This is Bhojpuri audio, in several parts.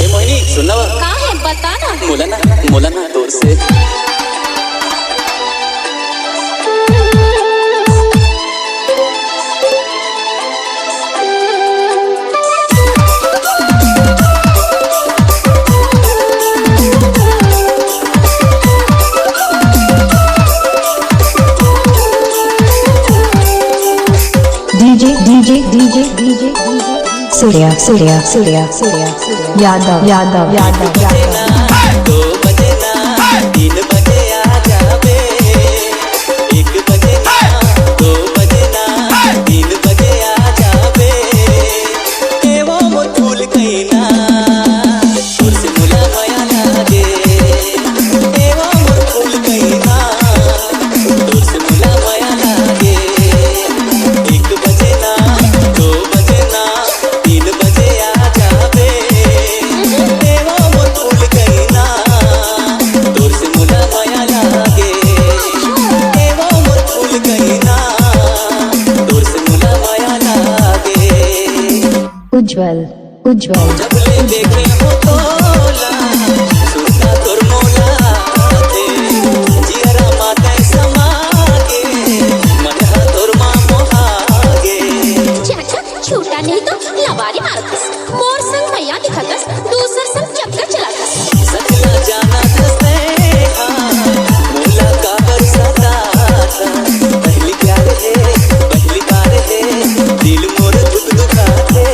ए मोहिनी सुन ना का है बता ना। मोला ना दूर से DJ Surya Yadav 2 बजे ना 3 बजे आ जावे 1 बजे ना 2 बजे ना 3 बजे आ जावे एवो मोर फूल कइना दूर से मुला माया लागे एवो मोर फूल कइना दूर से मुला माया लागे 1 बजे ना 2 बजे ना 3 बजे आ जावे एवो मोर फूल कइना दूर से मुला माया लागे एवो मोर फूल कइना दूर से मुला माया लागे Ujjwal जब ले देखे हो तोला सुनता तोर मोला थे जियरा माते समागे मन हा तोर मां मोहागे चाचा छूटा नहीं तो लबारी मारतस मोर संग मैया दिखतस दूसर संग चक्कर चलातस सचला जाना दसे मोला का बरसाता था पहली प्यार है पहली बार है दिल मोर दुख दुखाते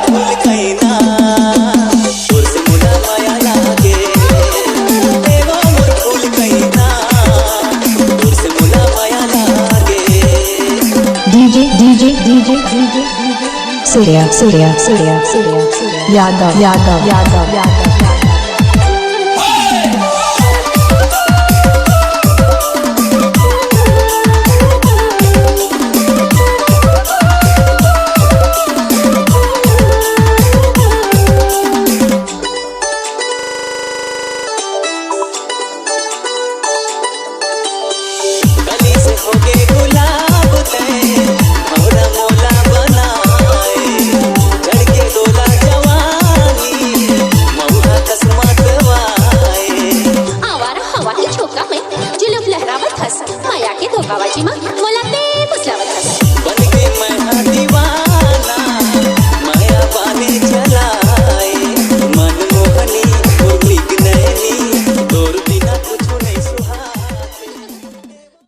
फूल कइना दूर से मुला माया लागे एवो मोर फूल कइना दूर से मुला माया लागे DJ Surya Yadav गली से होके गुलाब थे मोरा मोला बनाए झड़ के डोला जवानी मौहा कसमत वाए आवारा हवा की छोका में जुलूफ लहरावत हस माया के धोकाबाजी में मोला ते फुसलावत हस बन